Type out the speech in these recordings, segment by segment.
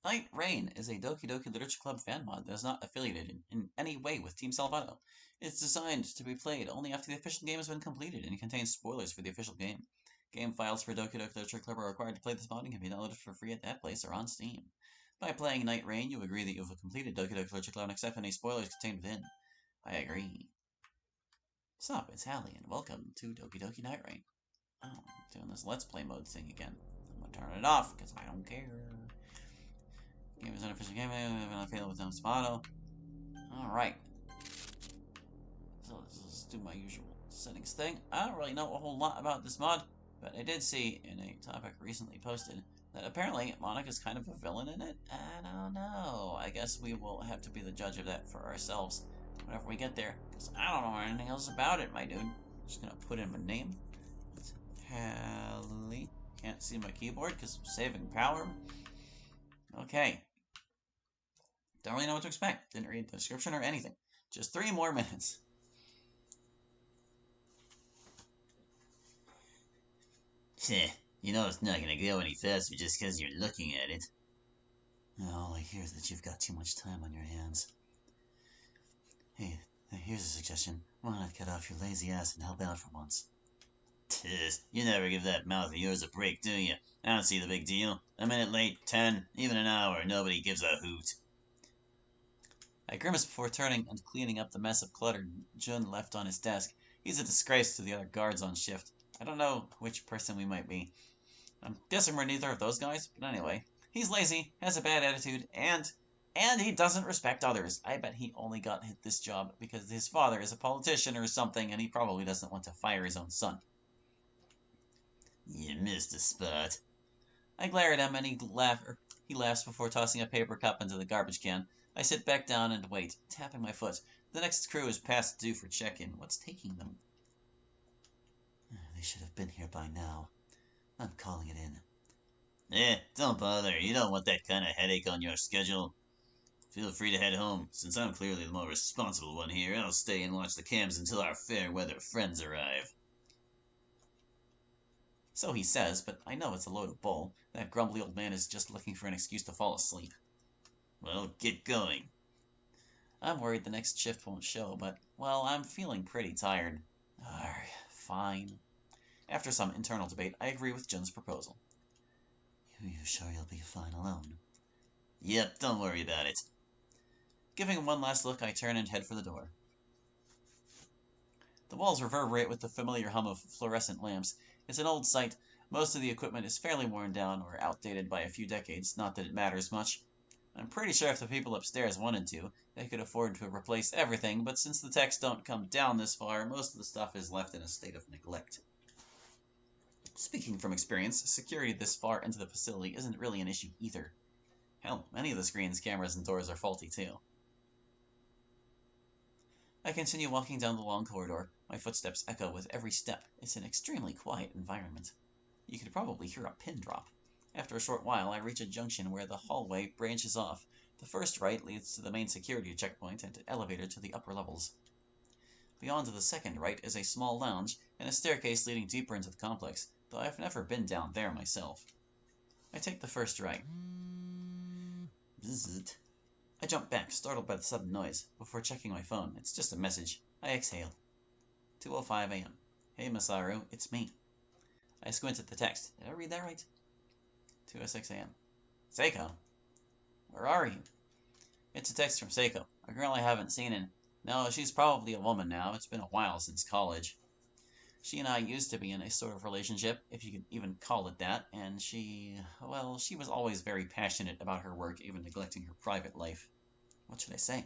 Night Rain is a Doki Doki Literature Club fan mod that is not affiliated in any way with Team Salvato. It's designed to be played only after the official game has been completed and contains spoilers for the official game. Game files for Doki Doki Literature Club are required to play this mod and can be downloaded for free at that place or on Steam. By playing Night Rain, you agree that you have completed Doki Doki Literature Club and accept any spoilers contained within. I agree. Sup, it's Hallie, and welcome to Doki Doki Night Rain. Oh, I'm doing this Let's Play mode thing again. I'm gonna turn it off, because I don't care. Game is an official game, I'm fail with no Spotto. Alright. So let's do my usual settings thing. I don't really know a whole lot about this mod, but I did see in a topic recently posted that apparently Monica's kind of a villain in it. I don't know. I guess we will have to be the judge of that for ourselves whenever we get there, because I don't know anything else about it, my dude. Just gonna put in my name. It's Hallie. Can't see my keyboard because I'm saving power. Okay. Don't really know what to expect. Didn't read the description or anything. Just 3 more minutes. You know it's not gonna go any faster just because you're looking at it. Oh, I hear that you've got too much time on your hands. Hey, here's a suggestion. Why not cut off your lazy ass and help out for once? You never give that mouth of yours a break, do you? I don't see the big deal. A minute late, 10, even an hour, nobody gives a hoot. I grimace before turning and cleaning up the mess of clutter Jun left on his desk. He's a disgrace to the other guards on shift. I don't know which person we might be. I'm guessing we're neither of those guys, but anyway. He's lazy, has a bad attitude, and he doesn't respect others. I bet he only got this job because his father is a politician or something, and he probably doesn't want to fire his own son. You missed a spot. I glare at him, and he laughs before tossing a paper cup into the garbage can. I sit back down and wait, tapping my foot. The next crew is past due for check-in. What's taking them? They should have been here by now. I'm calling it in. Don't bother. You don't want that kind of headache on your schedule. Feel free to head home. Since I'm clearly the more responsible one here, I'll stay and watch the cams until our fair weather friends arrive. So he says, but I know it's a load of bull. That grumbly old man is just looking for an excuse to fall asleep. Well, get going. I'm worried the next shift won't show, but, well, I'm feeling pretty tired. Fine. After some internal debate, I agree with Jun's proposal. You sure you'll be fine alone? Yep, don't worry about it. Giving him one last look, I turn and head for the door. The walls reverberate with the familiar hum of fluorescent lamps. It's an old site. Most of the equipment is fairly worn down or outdated by a few decades, not that it matters much. I'm pretty sure if the people upstairs wanted to, they could afford to replace everything, but since the techs don't come down this far, most of the stuff is left in a state of neglect. Speaking from experience, security this far into the facility isn't really an issue either. Hell, many of the screens, cameras, and doors are faulty too. I continue walking down the long corridor. My footsteps echo with every step. It's an extremely quiet environment. You could probably hear a pin drop. After a short while, I reach a junction where the hallway branches off. The first right leads to the main security checkpoint and an elevator to the upper levels. Beyond the second right is a small lounge and a staircase leading deeper into the complex, though I've never been down there myself. I take the first right. Bzzzt. I jump back, startled by the sudden noise. Before checking my phone, it's just a message. I exhale. 2:05 a.m. Hey Masaru, it's me. I squint at the text. Did I read that right? 2:06 a.m. Seiko? Where are you? It's a text from Seiko, a girl I haven't seen in... No, she's probably a woman now. It's been a while since college. She and I used to be in a sort of relationship, if you could even call it that, and she was always very passionate about her work, even neglecting her private life. What should I say?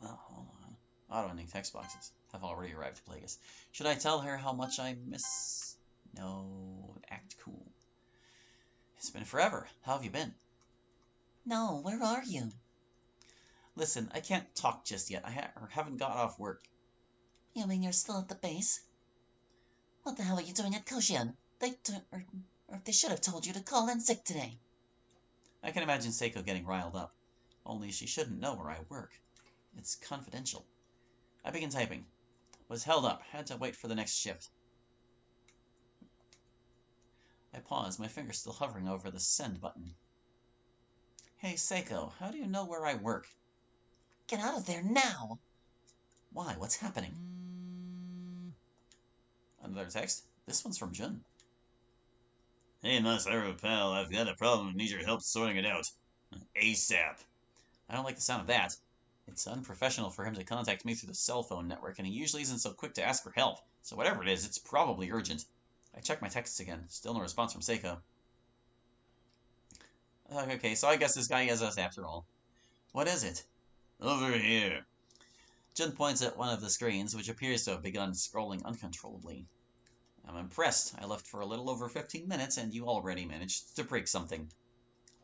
Well, hold on. Auto-ending text boxes have already arrived to plague us. Should I tell her how much I miss... No, act cool. It's been forever. How have you been? No, where are you? Listen, I can't talk just yet. I haven't got off work. You mean you're still at the base? What the hell are you doing at Koshian? They should have told you to call in sick today. I can imagine Seiko getting riled up. Only she shouldn't know where I work. It's confidential. I begin typing. Was held up. Had to wait for the next shift. I pause, my finger still hovering over the send button. Hey, Seiko, how do you know where I work? Get out of there now! Why? What's happening? Another text? This one's from Jun. Hey, Masaru, pal, I've got a problem and need your help sorting it out. ASAP. I don't like the sound of that. It's unprofessional for him to contact me through the cell phone network, and he usually isn't so quick to ask for help. So whatever it is, it's probably urgent. I check my texts again. Still no response from Seiko. Okay, so I guess this guy is us after all. What is it? Over here. Jun points at one of the screens, which appears to have begun scrolling uncontrollably. I'm impressed. I left for a little over 15 minutes, and you already managed to break something.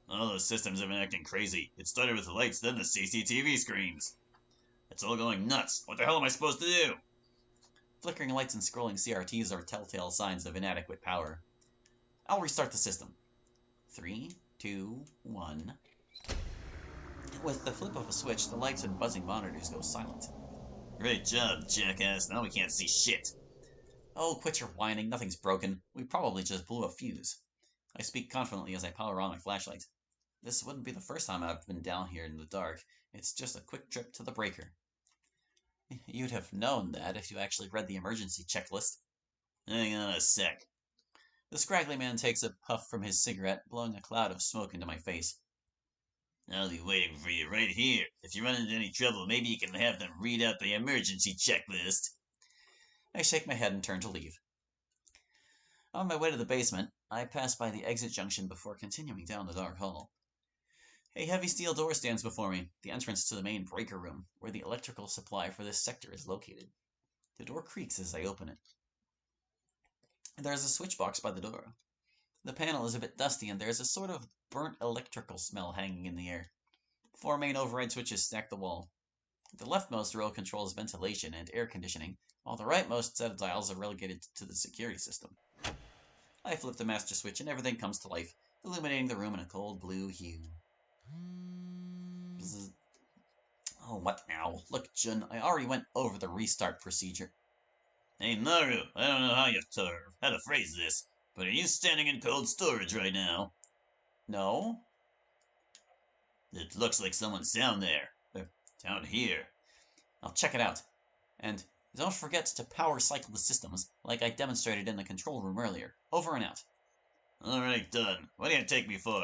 All those systems have been acting crazy. It started with the lights, then the CCTV screens. It's all going nuts. What the hell am I supposed to do? Flickering lights and scrolling CRTs are telltale signs of inadequate power. I'll restart the system. 3, 2, 1. With the flip of a switch, the lights and buzzing monitors go silent. Great job, jackass. Now we can't see shit. Oh, quit your whining. Nothing's broken. We probably just blew a fuse. I speak confidently as I power on my flashlight. This wouldn't be the first time I've been down here in the dark. It's just a quick trip to the breaker. You'd have known that if you actually read the emergency checklist. Hang on a sec. The scraggly man takes a puff from his cigarette, blowing a cloud of smoke into my face. I'll be waiting for you right here. If you run into any trouble, maybe you can have them read out the emergency checklist. I shake my head and turn to leave. On my way to the basement, I pass by the exit junction before continuing down the dark hall. A heavy steel door stands before me, the entrance to the main breaker room, where the electrical supply for this sector is located. The door creaks as I open it. There is a switch box by the door. The panel is a bit dusty, and there is a sort of burnt electrical smell hanging in the air. 4 main override switches stack the wall. The leftmost row controls ventilation and air conditioning, while the rightmost set of dials are relegated to the security system. I flip the master switch and everything comes to life, illuminating the room in a cold blue hue. Bzz. Oh, what now? Look, Jun, I already went over the restart procedure. Hey, Naru, I don't know how to phrase this, but are you standing in cold storage right now? No? It looks like someone's down there. Down here. I'll check it out. And don't forget to power cycle the systems, like I demonstrated in the control room earlier. Over and out. Alright, done. What do you take me for?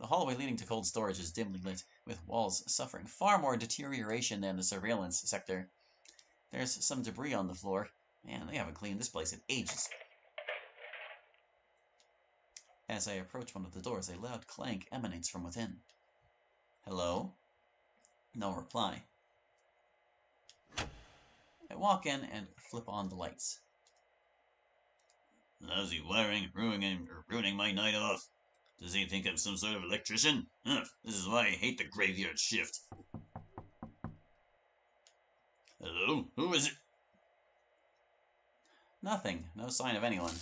The hallway leading to cold storage is dimly lit, with walls suffering far more deterioration than the surveillance sector. There's some debris on the floor. Man, they haven't cleaned this place in ages. As I approach one of the doors, a loud clank emanates from within. Hello? No reply. I walk in and flip on the lights. Lousy wiring ruining my night off. Does he think I'm some sort of electrician? This is why I hate the graveyard shift. Hello? Who is it? Nothing. No sign of anyone.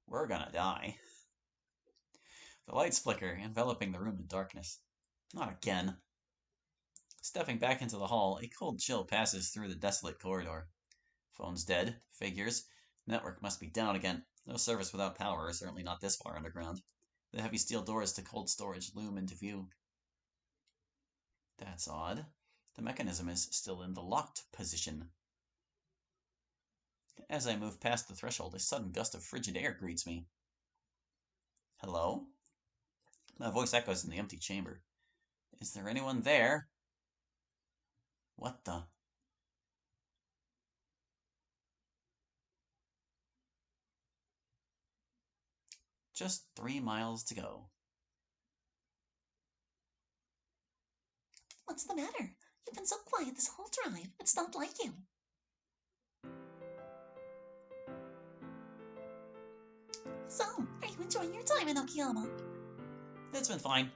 We're gonna die. The lights flicker, enveloping the room in darkness. Not again. Stepping back into the hall, a cold chill passes through the desolate corridor. Phone's dead. Figures. Network must be down again. No service without power, certainly not this far underground. The heavy steel doors to cold storage loom into view. That's odd. The mechanism is still in the locked position. As I move past the threshold, a sudden gust of frigid air greets me. Hello? My voice echoes in the empty chamber. Is there anyone there? What the? Just 3 miles to go. What's the matter? You've been so quiet this whole drive. It's not like you. So, are you enjoying your time in Okayama? It's been fine.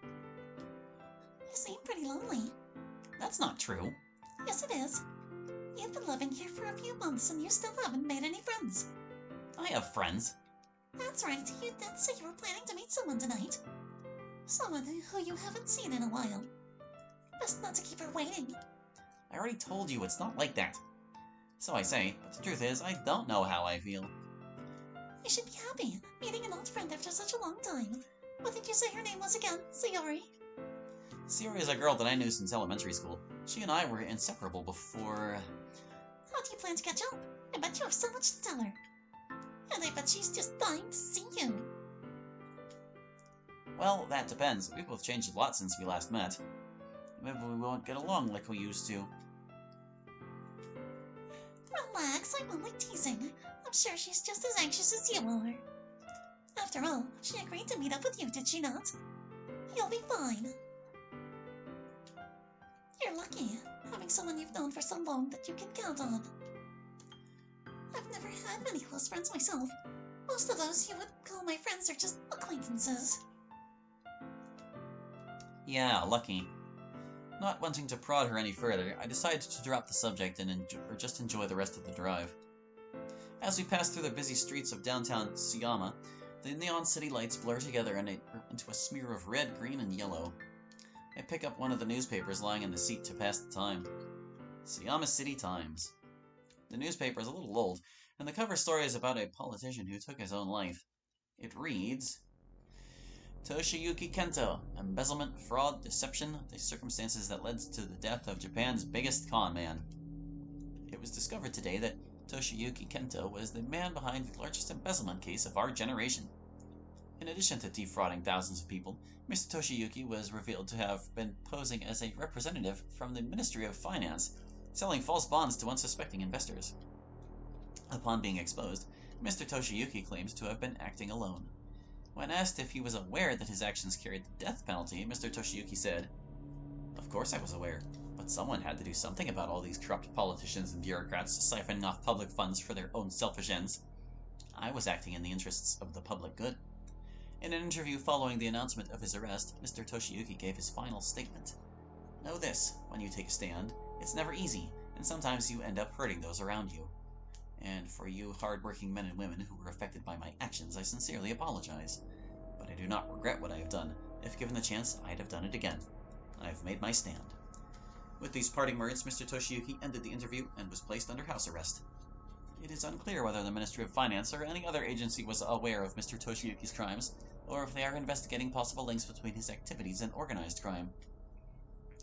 You seem pretty lonely. That's not true. Yes, it is. You've been living here for a few months and you still haven't made any friends. I have friends. That's right, you did say you were planning to meet someone tonight. Someone who you haven't seen in a while. Best not to keep her waiting. I already told you it's not like that. So I say, but the truth is, I don't know how I feel. You should be happy, meeting an old friend after such a long time. What did you say her name was again, Sayori? Sayori is a girl that I knew since elementary school. She and I were inseparable before... How do you plan to catch up? I bet you have so much to tell her. And I bet she's just dying to see you. Well, that depends. We both changed a lot since we last met. Maybe we won't get along like we used to. Relax, I'm only teasing. I'm sure she's just as anxious as you are. After all, she agreed to meet up with you, did she not? You'll be fine. You're lucky, having someone you've known for so long that you can count on. I've never had many close friends myself. Most of those you would call my friends are just acquaintances. Yeah, lucky. Not wanting to prod her any further, I decided to drop the subject and just enjoy the rest of the drive. As we passed through the busy streets of downtown Suyama, the neon city lights blur together into a smear of red, green, and yellow. I pick up one of the newspapers lying in the seat to pass the time. Suyama City Times. The newspaper is a little old, and the cover story is about a politician who took his own life. It reads, Toshiyuki Kento, embezzlement, fraud, deception, the circumstances that led to the death of Japan's biggest con man. It was discovered today that Toshiyuki Kento was the man behind the largest embezzlement case of our generation. In addition to defrauding thousands of people, Mr. Toshiyuki was revealed to have been posing as a representative from the Ministry of Finance, selling false bonds to unsuspecting investors. Upon being exposed, Mr. Toshiyuki claims to have been acting alone. When asked if he was aware that his actions carried the death penalty, Mr. Toshiyuki said, "Of course I was aware, but someone had to do something about all these corrupt politicians and bureaucrats siphoning off public funds for their own selfish ends. I was acting in the interests of the public good." In an interview following the announcement of his arrest, Mr. Toshiyuki gave his final statement. "Know this, when you take a stand, it's never easy, and sometimes you end up hurting those around you. And for you hard-working men and women who were affected by my actions, I sincerely apologize. But I do not regret what I have done. If given the chance, I'd have done it again. I have made my stand." With these parting words, Mr. Toshiyuki ended the interview and was placed under house arrest. It is unclear whether the Ministry of Finance or any other agency was aware of Mr. Toshiyuki's crimes, or if they are investigating possible links between his activities and organized crime.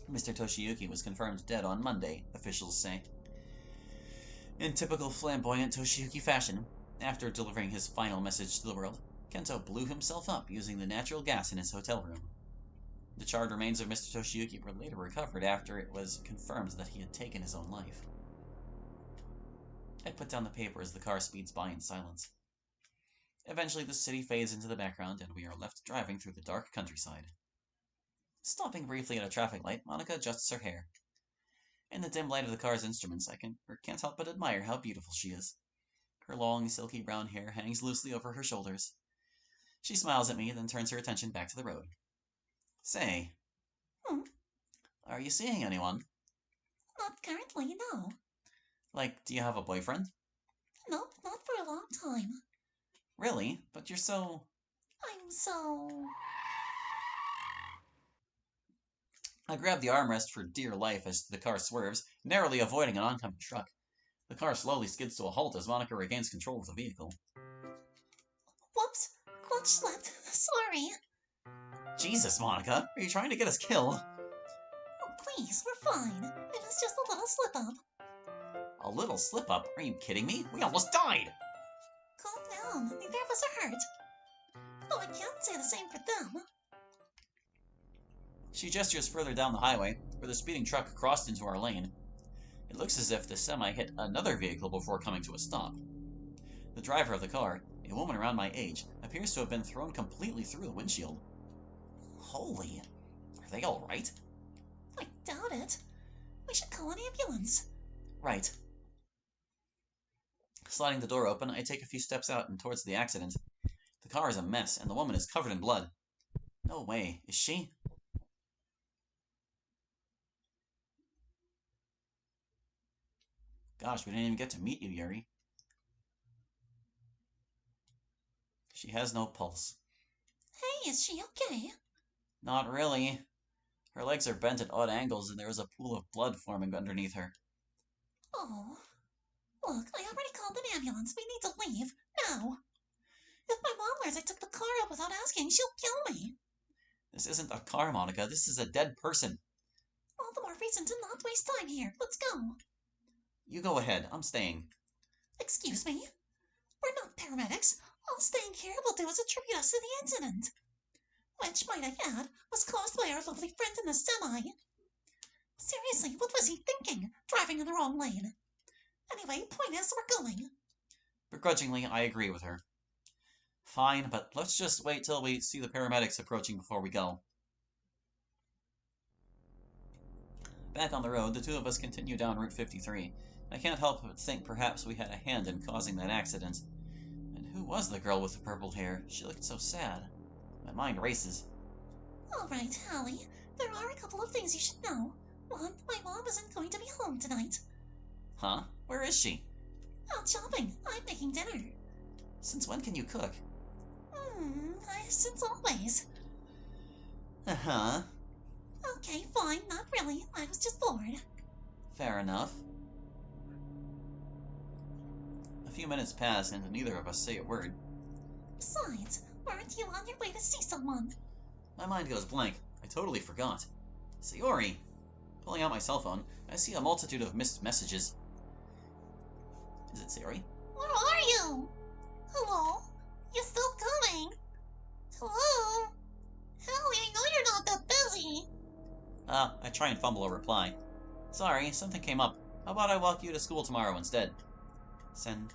Mr. Toshiyuki was confirmed dead on Monday, officials say. In typical flamboyant Toshiyuki fashion, after delivering his final message to the world, Kento blew himself up using the natural gas in his hotel room. The charred remains of Mr. Toshiyuki were later recovered after it was confirmed that he had taken his own life. I put down the paper as the car speeds by in silence. Eventually the city fades into the background and we are left driving through the dark countryside. Stopping briefly at a traffic light, Monica adjusts her hair. In the dim light of the car's instruments, I can't help but admire how beautiful she is. Her long, silky brown hair hangs loosely over her shoulders. She smiles at me, then turns her attention back to the road. Say, are you seeing anyone? Not currently, no. Like, do you have a boyfriend? Nope, not for a long time. Really? But you're so... I'm so... I grab the armrest for dear life as the car swerves, narrowly avoiding an oncoming truck. The car slowly skids to a halt as Monica regains control of the vehicle. Whoops, clutch slipped. Sorry. Jesus, Monica, are you trying to get us killed? Oh, please, we're fine. It was just a little slip-up. A little slip-up? Are you kidding me? We almost died! Calm down, neither of us are hurt. Though I can't say the same for them. She gestures further down the highway, where the speeding truck crossed into our lane. It looks as if the semi hit another vehicle before coming to a stop. The driver of the car, a woman around my age, appears to have been thrown completely through the windshield. Holy... Are they alright? I doubt it. We should call an ambulance. Right. Sliding the door open, I take a few steps out and towards the accident. The car is a mess, and the woman is covered in blood. No way. Is she? Gosh, we didn't even get to meet you, Yuri. She has no pulse. Hey, is she okay? Not really. Her legs are bent at odd angles, and there is a pool of blood forming underneath her. Oh. Look, I already called an ambulance. We need to leave. Now. surprised I took the car up without asking. She'll kill me. This isn't a car, Monica. This is a dead person. All the more reason to not waste time here. Let's go. You go ahead. I'm staying. Excuse me? We're not paramedics. All staying here will do is attribute us to the incident. Which, might I add, was caused by our lovely friend in the semi. Seriously, what was he thinking, driving in the wrong lane? Anyway, point is, we're going. Begrudgingly, I agree with her. Fine, but let's just wait till we see the paramedics approaching before we go. Back on the road, the two of us continue down Route 53. I can't help but think perhaps we had a hand in causing that accident. And who was the girl with the purple hair? She looked so sad. My mind races. All right, Hallie. There are a couple of things you should know. One, my mom isn't going to be home tonight. Huh? Where is she? Out shopping. I'm making dinner. Since when can you cook? Since always. Uh-huh. Okay, fine. Not really. I was just bored. Fair enough. A few minutes pass and neither of us say a word. Besides, weren't you on your way to see someone? My mind goes blank. I totally forgot. Sayori! Pulling out my cell phone, I see a multitude of missed messages. Is it Sayori? Where are you? Hello? You still coming? Hello? Hallie, I know you're not that busy. I try and fumble a reply. Sorry, something came up. How about I walk you to school tomorrow instead? Send.